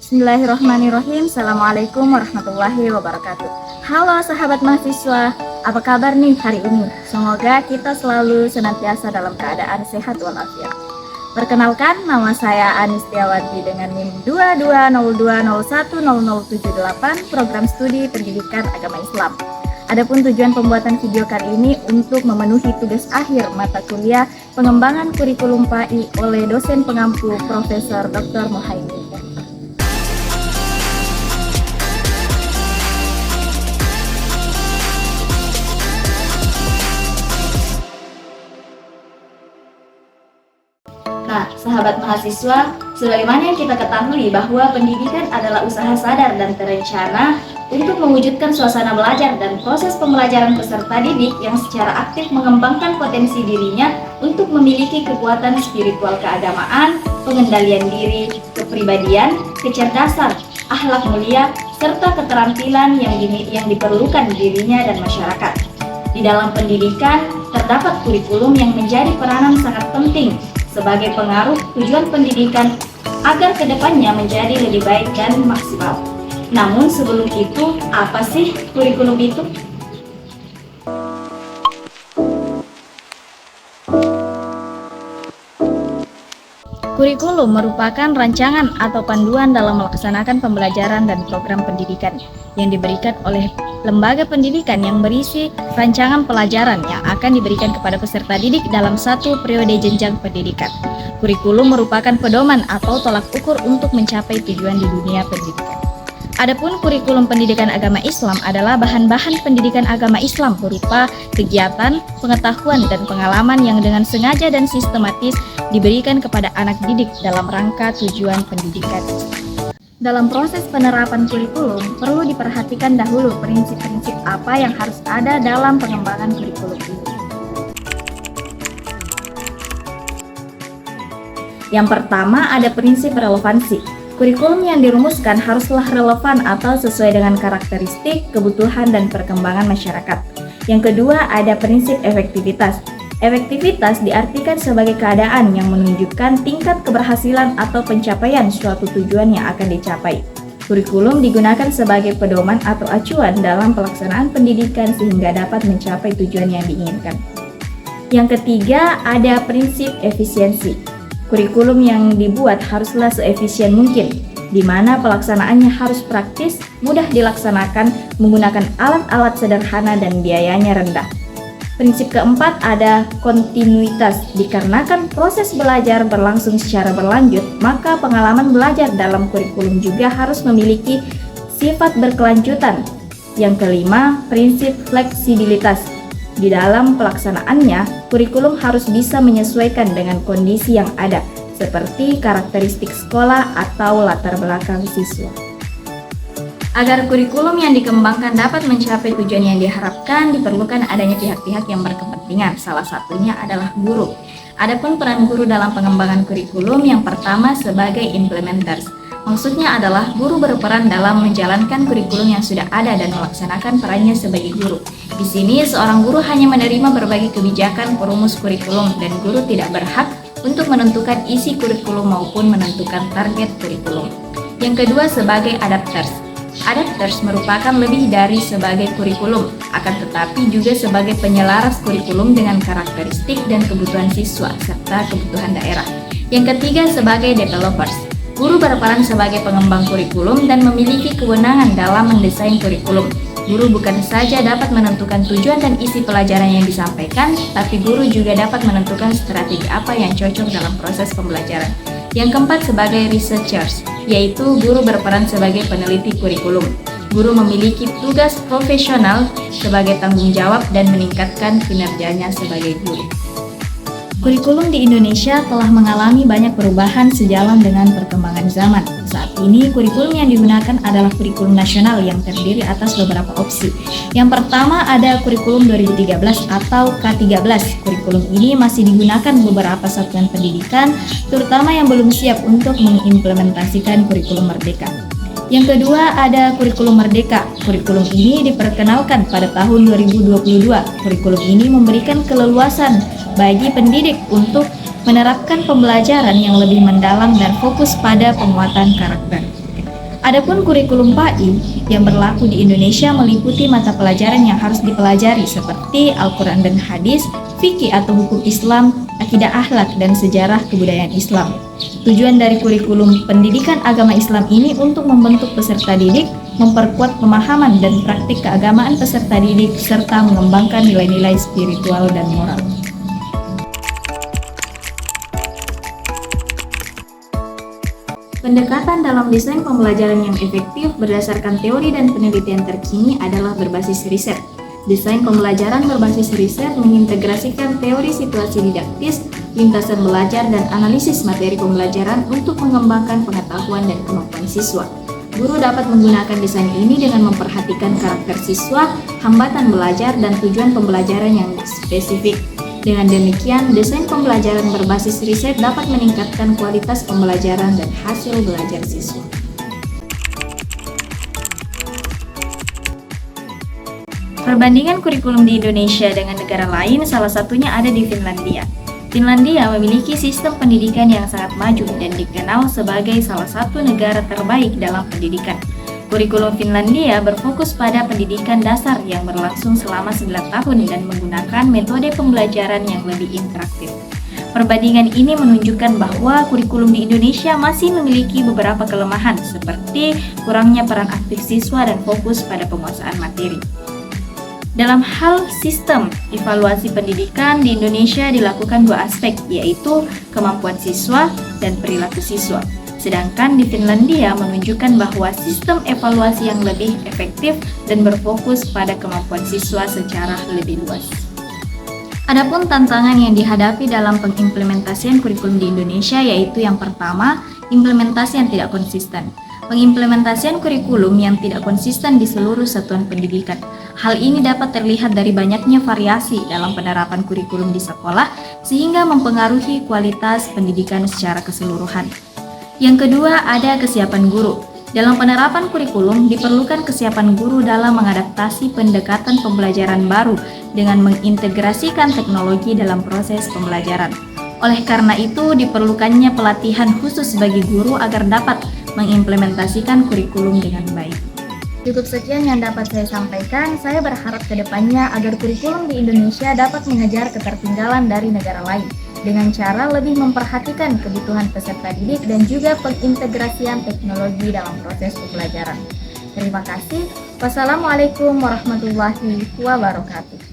Bismillahirrahmanirrahim. Assalamualaikum warahmatullahi wabarakatuh. Halo sahabat mahasiswa, apa kabar nih hari ini? Semoga kita selalu senantiasa dalam keadaan sehat walafiat. Perkenalkan, nama saya Anistiawati dengan NIM 2202010078, Program Studi Pendidikan Agama Islam. Adapun tujuan pembuatan video kali ini untuk memenuhi tugas akhir mata kuliah pengembangan kurikulum PAI oleh dosen pengampu Profesor Dr. Muhaimin. Nah, sahabat mahasiswa, sebagaimana yang kita ketahui bahwa pendidikan adalah usaha sadar dan terencana untuk mewujudkan suasana belajar dan proses pembelajaran peserta didik yang secara aktif mengembangkan potensi dirinya untuk memiliki kekuatan spiritual keagamaan, pengendalian diri, kepribadian, kecerdasan, akhlak mulia, serta keterampilan yang diperlukan dirinya dan masyarakat. Di dalam pendidikan, terdapat kurikulum yang menjadi peranan sangat penting sebagai pengaruh tujuan pendidikan agar kedepannya menjadi lebih baik dan maksimal. Namun sebelum itu, apa sih kurikulum itu? Kurikulum merupakan rancangan atau panduan dalam melaksanakan pembelajaran dan program pendidikan yang diberikan oleh lembaga pendidikan yang berisi rancangan pelajaran yang akan diberikan kepada peserta didik dalam satu periode jenjang pendidikan. Kurikulum merupakan pedoman atau tolak ukur untuk mencapai tujuan di dunia pendidikan. Adapun kurikulum pendidikan agama Islam adalah bahan-bahan pendidikan agama Islam berupa kegiatan, pengetahuan, dan pengalaman yang dengan sengaja dan sistematis diberikan kepada anak didik dalam rangka tujuan pendidikan. Dalam proses penerapan kurikulum, perlu diperhatikan dahulu prinsip-prinsip apa yang harus ada dalam pengembangan kurikulum ini. Yang pertama, ada prinsip relevansi. Kurikulum yang dirumuskan haruslah relevan atau sesuai dengan karakteristik, kebutuhan, dan perkembangan masyarakat. Yang kedua, ada prinsip efektivitas. Efektivitas diartikan sebagai keadaan yang menunjukkan tingkat keberhasilan atau pencapaian suatu tujuan yang akan dicapai. Kurikulum digunakan sebagai pedoman atau acuan dalam pelaksanaan pendidikan sehingga dapat mencapai tujuan yang diinginkan. Yang ketiga, ada prinsip efisiensi. Kurikulum yang dibuat haruslah seefisien mungkin, di mana pelaksanaannya harus praktis, mudah dilaksanakan, menggunakan alat-alat sederhana dan biayanya rendah. Prinsip keempat ada kontinuitas. Dikarenakan proses belajar berlangsung secara berlanjut, maka pengalaman belajar dalam kurikulum juga harus memiliki sifat berkelanjutan. Yang kelima, prinsip fleksibilitas. Di dalam pelaksanaannya, kurikulum harus bisa menyesuaikan dengan kondisi yang ada, seperti karakteristik sekolah atau latar belakang siswa. Agar kurikulum yang dikembangkan dapat mencapai tujuan yang diharapkan, diperlukan adanya pihak-pihak yang berkepentingan. Salah satunya adalah guru. Adapun peran guru dalam pengembangan kurikulum, yang pertama sebagai implementers. Maksudnya adalah guru berperan dalam menjalankan kurikulum yang sudah ada dan melaksanakan perannya sebagai guru. Di sini seorang guru hanya menerima berbagai kebijakan perumus kurikulum dan guru tidak berhak untuk menentukan isi kurikulum maupun menentukan target kurikulum. Yang kedua sebagai adapters. Adapters merupakan lebih dari sebagai kurikulum, akan tetapi juga sebagai penyelaras kurikulum dengan karakteristik dan kebutuhan siswa serta kebutuhan daerah. Yang ketiga sebagai developers. Guru berperan sebagai pengembang kurikulum dan memiliki kewenangan dalam mendesain kurikulum. Guru bukan saja dapat menentukan tujuan dan isi pelajaran yang disampaikan, tapi guru juga dapat menentukan strategi apa yang cocok dalam proses pembelajaran. Yang keempat sebagai researchers, yaitu guru berperan sebagai peneliti kurikulum. Guru memiliki tugas profesional sebagai tanggung jawab dan meningkatkan kinerjanya sebagai guru. Kurikulum di Indonesia telah mengalami banyak perubahan sejalan dengan perkembangan zaman. Saat ini, kurikulum yang digunakan adalah kurikulum nasional yang terdiri atas beberapa opsi. Yang pertama ada kurikulum 2013 atau K13. Kurikulum ini masih digunakan beberapa satuan pendidikan, terutama yang belum siap untuk mengimplementasikan kurikulum merdeka. Yang kedua ada kurikulum merdeka. Kurikulum ini diperkenalkan pada tahun 2022. Kurikulum ini memberikan keleluasan bagi pendidik untuk menerapkan pembelajaran yang lebih mendalam dan fokus pada penguatan karakter. Adapun kurikulum PAI yang berlaku di Indonesia meliputi mata pelajaran yang harus dipelajari seperti Al-Quran dan Hadis, fikih atau hukum Islam, akidah akhlak, dan sejarah kebudayaan Islam. Tujuan dari kurikulum pendidikan agama Islam ini untuk membentuk peserta didik, memperkuat pemahaman dan praktik keagamaan peserta didik, serta mengembangkan nilai-nilai spiritual dan moral. Pendekatan dalam desain pembelajaran yang efektif berdasarkan teori dan penelitian terkini adalah berbasis riset. Desain pembelajaran berbasis riset mengintegrasikan teori situasi didaktis, lintasan belajar, dan analisis materi pembelajaran untuk mengembangkan pengetahuan dan kemampuan siswa. Guru dapat menggunakan desain ini dengan memperhatikan karakter siswa, hambatan belajar, dan tujuan pembelajaran yang spesifik. Dengan demikian, desain pembelajaran berbasis riset dapat meningkatkan kualitas pembelajaran dan hasil belajar siswa. Perbandingan kurikulum di Indonesia dengan negara lain salah satunya ada di Finlandia. Finlandia memiliki sistem pendidikan yang sangat maju dan dikenal sebagai salah satu negara terbaik dalam pendidikan. Kurikulum Finlandia berfokus pada pendidikan dasar yang berlangsung selama 9 tahun dan menggunakan metode pembelajaran yang lebih interaktif. Perbandingan ini menunjukkan bahwa kurikulum di Indonesia masih memiliki beberapa kelemahan seperti kurangnya peran aktif siswa dan fokus pada penguasaan materi. Dalam hal sistem evaluasi pendidikan di Indonesia dilakukan dua aspek, yaitu kemampuan siswa dan perilaku siswa. Sedangkan di Finlandia menunjukkan bahwa sistem evaluasi yang lebih efektif dan berfokus pada kemampuan siswa secara lebih luas. Adapun tantangan yang dihadapi dalam pengimplementasian kurikulum di Indonesia yaitu yang pertama, implementasi yang tidak konsisten. Pengimplementasian kurikulum yang tidak konsisten di seluruh satuan pendidikan. Hal ini dapat terlihat dari banyaknya variasi dalam penerapan kurikulum di sekolah sehingga mempengaruhi kualitas pendidikan secara keseluruhan. Yang kedua, ada kesiapan guru. Dalam penerapan kurikulum, diperlukan kesiapan guru dalam mengadaptasi pendekatan pembelajaran baru dengan mengintegrasikan teknologi dalam proses pembelajaran. Oleh karena itu, diperlukannya pelatihan khusus bagi guru agar dapat mengimplementasikan kurikulum dengan baik. Cukup sekian yang dapat saya sampaikan. Saya berharap ke depannya agar kurikulum di Indonesia dapat mengejar ketertinggalan dari negara lain dengan cara lebih memperhatikan kebutuhan peserta didik dan juga pengintegrasian teknologi dalam proses pembelajaran. Terima kasih. Wassalamualaikum warahmatullahi wabarakatuh.